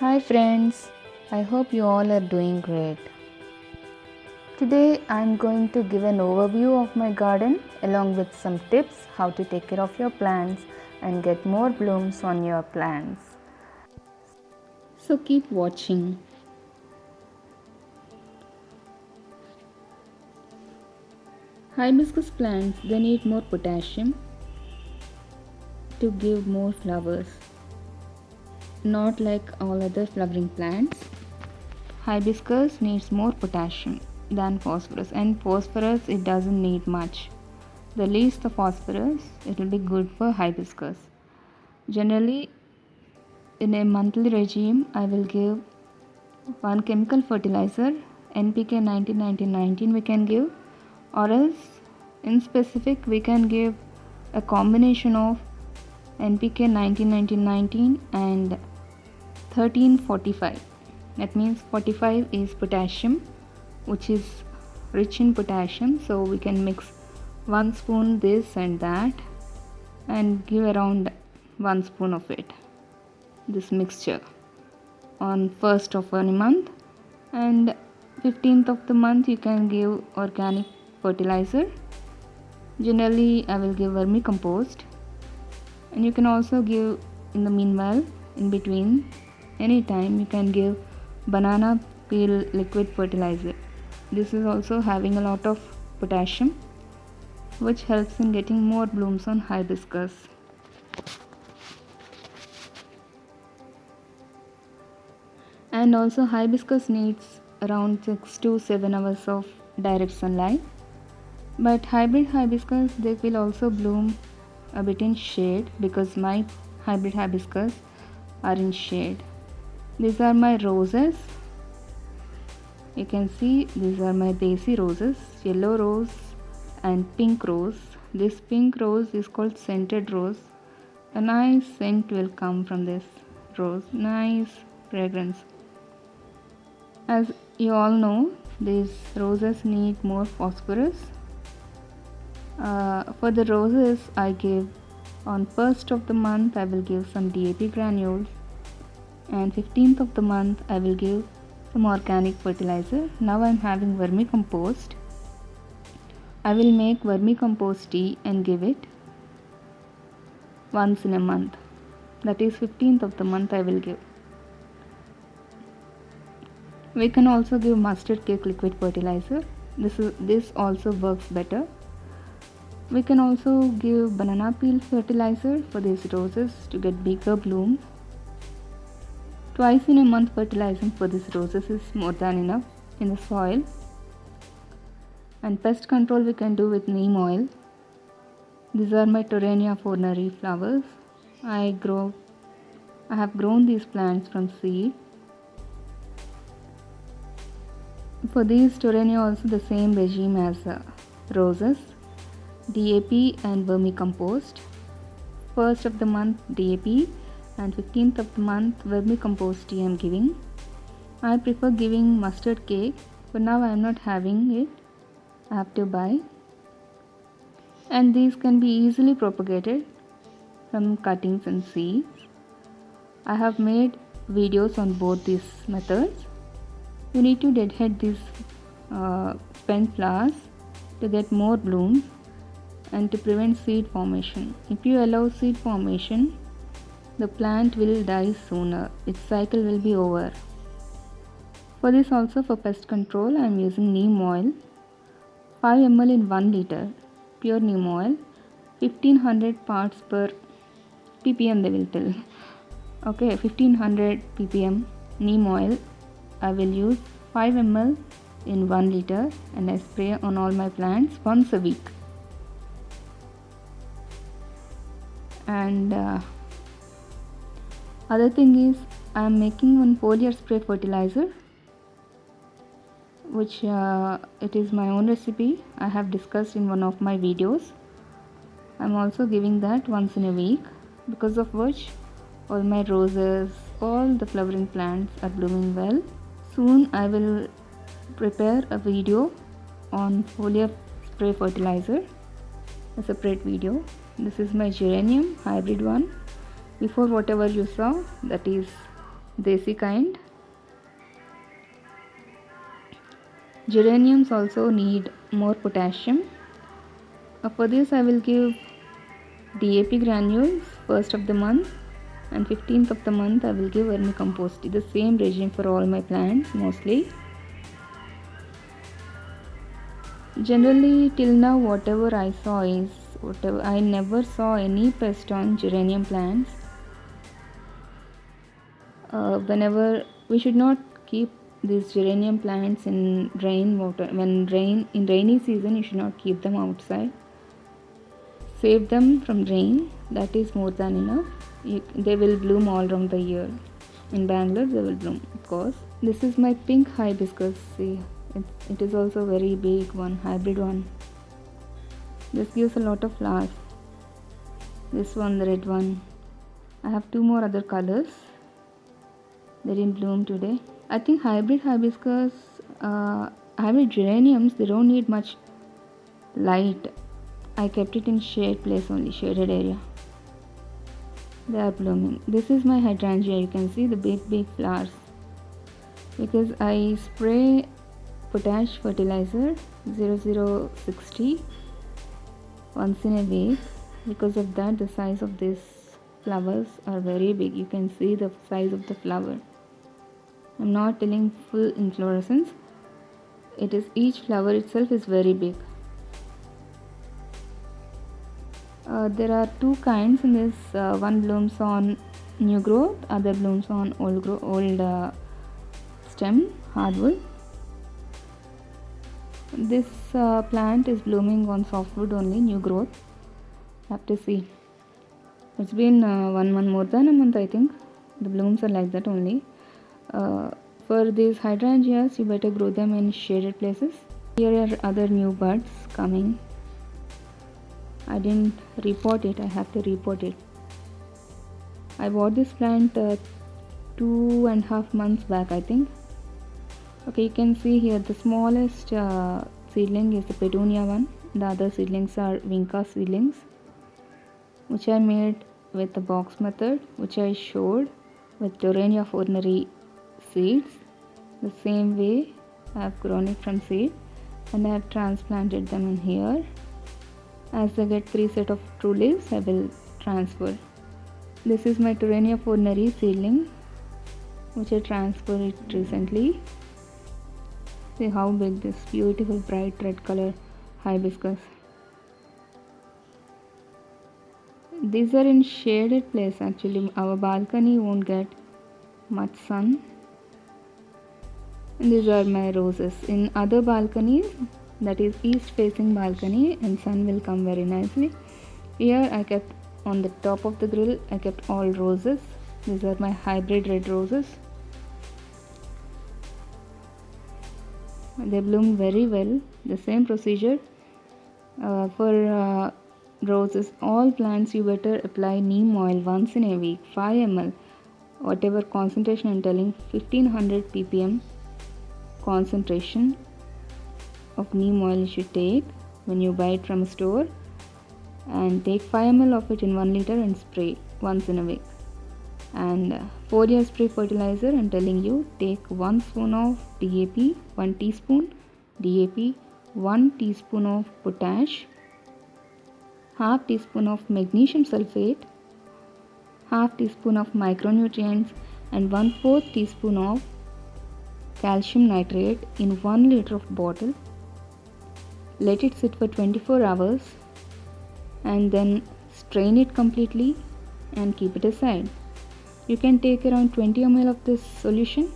Hi friends, I hope you all are doing great. Today I am going to give an overview of my garden along with some tips how to take care of your plants and get more blooms on your plants. So keep watching. Hibiscus plants, they need more potassium to give more flowers. Not like all other flowering plants. Hibiscus needs more potassium than phosphorus, and phosphorus it doesn't need much. The least the phosphorus, it will be good for hibiscus. Generally, in a monthly regime, I will give one chemical fertilizer, NPK 19 we can give, or else in specific we can give a combination of NPK 19 and 1345. That means 45 is potassium, which is rich in potassium, so we can mix 1 spoon this and that and give around 1 spoon of it, this mixture, on 1st of any month, and 15th of the month you can give organic fertilizer. Generally I will give vermicompost, and you can also give in the meanwhile, in between, anytime you can give banana peel liquid fertilizer. This is also having a lot of potassium, which helps in getting more blooms on hibiscus. And also hibiscus needs around 6 to 7 hours of direct sunlight, but hybrid hibiscus they will also bloom a bit in shade, because my hybrid hibiscus are in shade. These are my roses. You can see these are my desi roses, yellow rose and pink rose. This pink rose is called scented rose. A nice scent will come from this rose, nice fragrance. As you all know, these roses need more phosphorus. For the roses I give on 1st of the month I will give some DAP granules, and 15th of the month I will give some organic fertilizer. Now I am having vermicompost. I will make vermicompost tea and give it once in a month. That is 15th of the month I will give. We can also give mustard cake liquid fertilizer. This also works better. We can also give banana peel fertilizer for these roses to get bigger blooms. Twice in a month fertilizing for these roses is more than enough in the soil. And pest control we can do with neem oil. These are my Torrania forneri flowers. I have grown these plants from seed. For these Torrania also the same regime as roses. DAP and vermicompost. 1st of the month DAP and 15th of the month vermicompost tea I am giving. I prefer giving mustard cake, but now I am not having it. I have to buy. And these can be easily propagated from cuttings and seeds. I have made videos on both these methods. You need to deadhead these spent flowers to get more blooms and to prevent seed formation. If you allow seed formation, the plant will die sooner. Its cycle will be over. For this also, for pest control, I am using neem oil. 5 ml in 1 liter pure neem oil. 1500 parts per ppm they will tell. Okay, 1500 ppm neem oil. I will use 5 ml in 1 liter and I spray on all my plants once a week. And other thing is, I am making one foliar spray fertilizer, which it is my own recipe. I have discussed in one of my videos. I am also giving that once in a week, because of which all my roses, all the flowering plants are blooming well. Soon I will prepare a video on foliar spray fertilizer, a separate video. This is my geranium hybrid one. Before, whatever you saw, that is desi kind. Geraniums also need more potassium. For this I will give DAP granules first of the month, and 15th of the month I will give vermicompost. The same regime for all my plants mostly. Generally till now whatever I saw is I never saw any pest on geranium plants. Whenever we should not keep these geranium plants in rainwater. When in rainy season you should not keep them outside. Save them from rain, that is more than enough. They will bloom all around the year. In Bangalore they will bloom, of course. This is my pink hibiscus. See, it is also very big one, hybrid one. This gives a lot of flowers. This one, the red one. I have two more other colors. They didn't bloom today. I think hybrid hibiscus, hybrid geraniums, they don't need much light. I kept it in shade place only, shaded area. They are blooming. This is my hydrangea. You can see the big flowers. Because I spray potash fertilizer 0060 once in a week. Because of that, the size of these flowers are very big. You can see the size of the flower. I'm not telling full inflorescence. It is each flower itself is very big. There are two kinds in this. One blooms on new growth, other blooms on old stem, hardwood. This plant is blooming on softwood only, new growth. Have to see. It's been 1 month, more than a month I think. The blooms are like that only. For these hydrangeas, you better grow them in shaded places. Here are other new buds coming. I didn't repot it. I have to repot it. I bought this plant 2.5 months back, I think. Okay, you can see here the smallest seedling is the petunia one. The other seedlings are vinca seedlings, which I made with the box method, which I showed with Torrania forneri seeds. The same way I have grown it from seed, and I have transplanted them in here. As I get 3 sets of true leaves, I will transfer. This is my Torrania forneri seedling, which I transferred it recently. See how big this beautiful bright red color hibiscus. These are in shaded place actually. Our balcony won't get much sun. And these are my roses. In other balconies, that is east facing balcony, and sun will come very nicely. Here I kept on the top of the grill, I kept all roses. These are my hybrid red roses. They bloom very well. The same procedure for roses. All plants you better apply neem oil once in a week, 5 ml, whatever concentration I'm telling, 1500 ppm concentration of neem oil you should take when you buy it from a store, and take 5 ml of it in 1 liter and spray once in a week. And foliar spray fertilizer, I'm telling you, take 1 spoon of DAP, 1 teaspoon DAP, 1 teaspoon of potash, half teaspoon of magnesium sulfate, half teaspoon of micronutrients, and 1/4 teaspoon of calcium nitrate in 1 liter of bottle. Let it sit for 24 hours and then strain it completely and keep it aside. You can take around 20 ml of this solution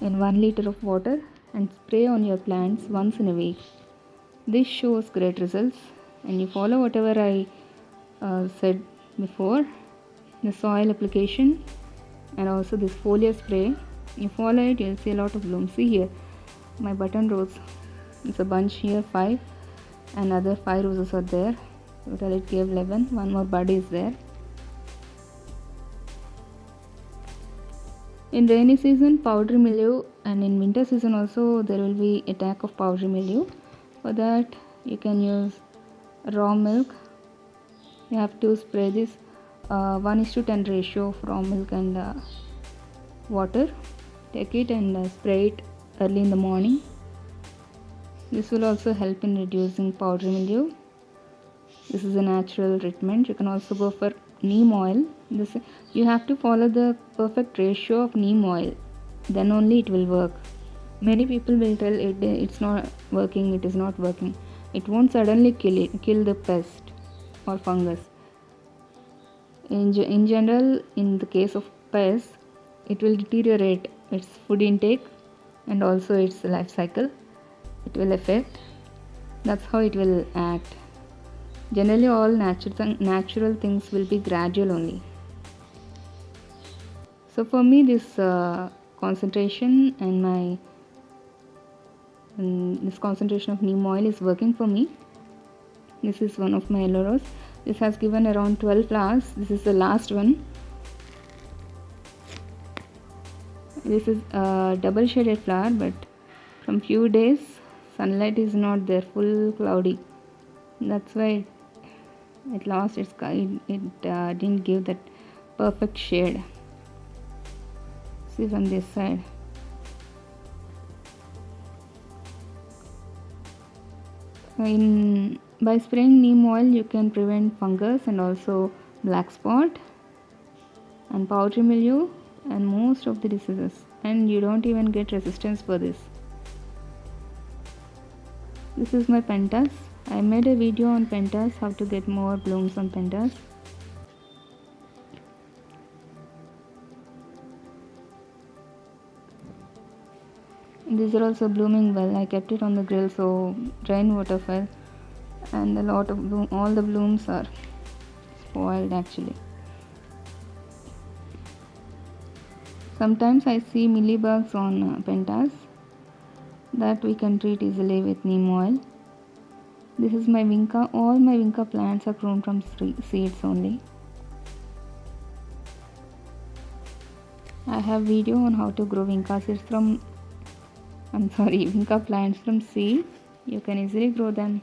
in 1 liter of water and spray on your plants once in a week. This shows great results, and you follow whatever I said before, the soil application and also this foliar spray. You follow it, you'll see a lot of bloom. See here, my button rose. It's a bunch here, 5, and other 5 roses are there. Total it gave 11. One more bud is there. In rainy season, powdery mildew, and in winter season also there will be attack of powdery mildew. For that you can use raw milk. You have to spray this 1:10 ratio of raw milk and water. Take it and spray it early in the morning. This will also help in reducing powdery mildew. This is a natural treatment. You can also go for neem oil. You have to follow the perfect ratio of neem oil, then only it will work. Many people will tell it's not working, it is not working. It won't suddenly kill the pest or fungus. In general, in the case of pests, it will deteriorate its food intake and also its life cycle. It will affect. That's how it will act. Generally, all natural things will be gradual only. So for me, this concentration and this concentration of neem oil is working for me. This is one of my yellow rose. This has given around 12 flowers. This is the last one. This is a double shaded flower, but from few days sunlight is not there, full cloudy. That's why it lost its color. It didn't give that perfect shade. See from this side. By spraying neem oil, you can prevent fungus and also black spot and powdery mildew and most of the diseases, and you don't even get resistance for this. This is my pentas. I made a video on pentas, how to get more blooms on pentas. These are also blooming well. I kept it on the grill so rainwater fell and a lot of all the blooms are spoiled actually. Sometimes I see mealybugs on pentas that we can treat easily with neem oil. This is my vinca. All my vinca plants are grown from seeds only. I have video on how to grow vinca plants from seeds. You can easily grow them.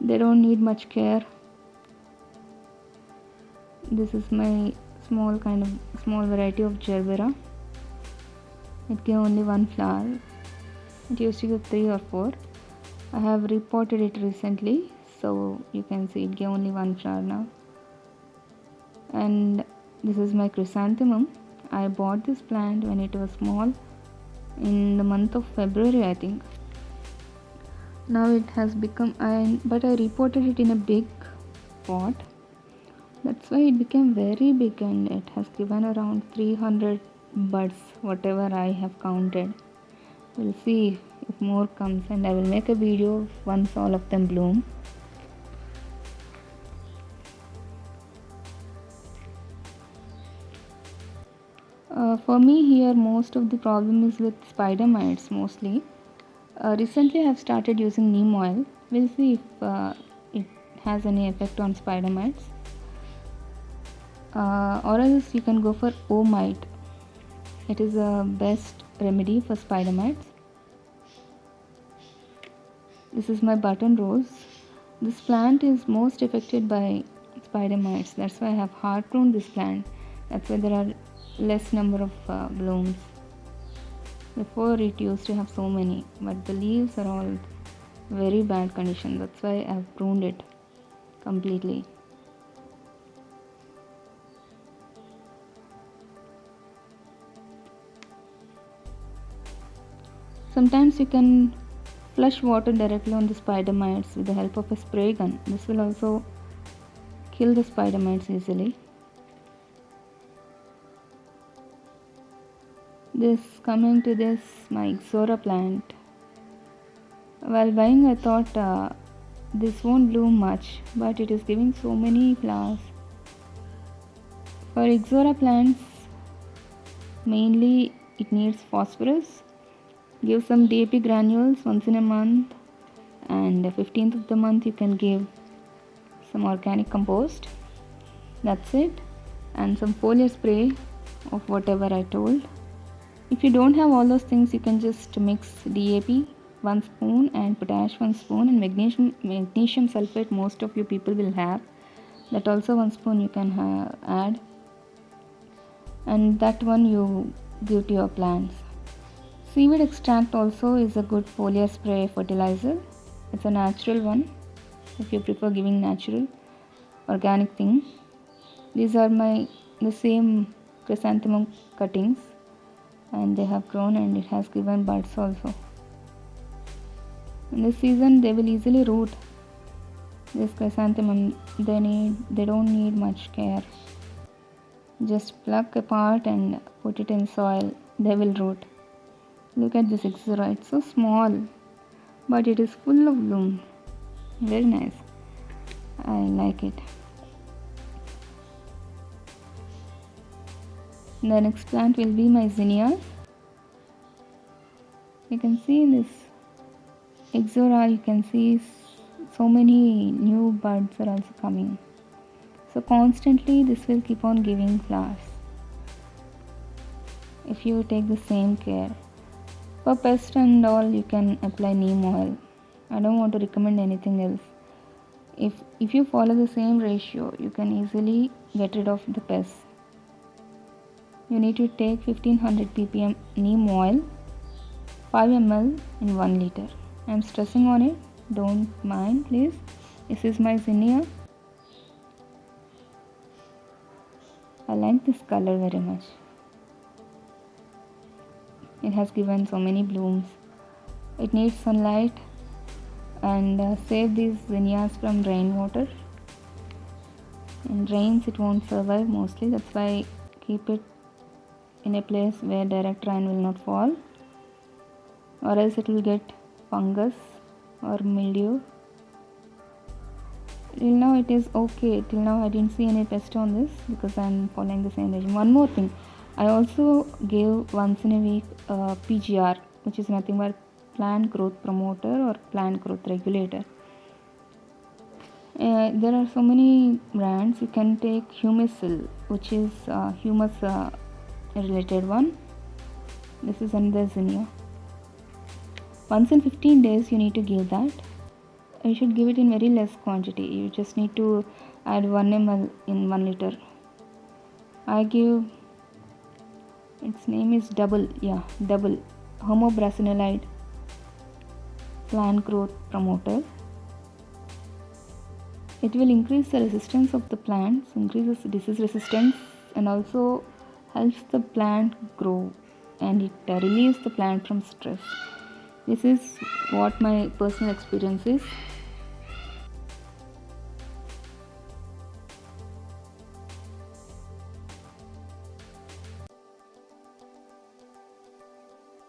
They don't need much care. This is my small variety of gerbera. It gave only one flower. It used to give 3 or 4. I have repotted it recently, so you can see it gave only one flower now. And this is my chrysanthemum. I bought this plant when it was small in the month of February, I think. Now it has become, but I repotted it in a big pot. That's why it became very big and it has given around 300 buds, whatever I have counted. We'll see if more comes and I will make a video once all of them bloom. For me here, most of the problem is with spider mites mostly. Recently I have started using neem oil. We'll see if it has any effect on spider mites. Or else you can go for omite. It is the best remedy for spider mites. This is my button rose. This plant is most affected by spider mites. That's why I have hard pruned this plant. That's why there are less number of blooms. Before it used to have so many, but the leaves are all very bad condition. That's why I have pruned it completely. Sometimes you can flush water directly on the spider mites with the help of a spray gun. This will also kill the spider mites easily. Coming to this, my Ixora plant. While buying, I thought this won't bloom much, but it is giving so many flowers. For Ixora plants, mainly it needs phosphorus. Give some DAP granules once in a month, and 15th of the month you can give some organic compost. That's it, and some foliar spray of whatever I told. If you don't have all those things, you can just mix DAP 1 spoon and potash 1 spoon and magnesium sulfate most of you people will have. That also 1 spoon you can add. and that one you give to your plants. Seaweed extract also is a good foliar spray fertilizer. It's a natural one if you prefer giving natural organic thing. These are the same chrysanthemum cuttings, and they have grown and it has given buds also. In this season they will easily root. This chrysanthemum, they don't need much care. Just pluck a part and put it in soil, they will root. Look at this Ixora, it's so small but it is full of bloom. Very nice, I like it. The next plant will be my zinnias. You can see in this Ixora, you can see so many new buds are also coming. So constantly this will keep on giving flowers if you take the same care. For pest and all, you can apply neem oil. I don't want to recommend anything else. If you follow the same ratio, you can easily get rid of the pests. You need to take 1500 ppm neem oil, 5 ml in 1 liter. I am stressing on it, don't mind please. This is my zinnia. I like this color very much. It has given so many blooms. It needs sunlight, and save these zinnias from rainwater. In rains it won't survive mostly, that's why keep it in a place where direct rain will not fall, or else it will get fungus or mildew. Till now it is okay. Till now I didn't see any pest on this because I am following the same regime. One more thing, I also give once in a week PGR, which is nothing but plant growth promoter or plant growth regulator. There are so many brands. You can take Humisil, which is humus related one. This is another zinnia. Once in 15 days you need to give that. You should give it in very less quantity. You just need to add 1 ml in 1 liter. I give, its name is double homobrasinolide plant growth promoter. It will increase the resistance of the plants, increases disease resistance, and also helps the plant grow, and it relieves the plant from stress. This is what my personal experience is.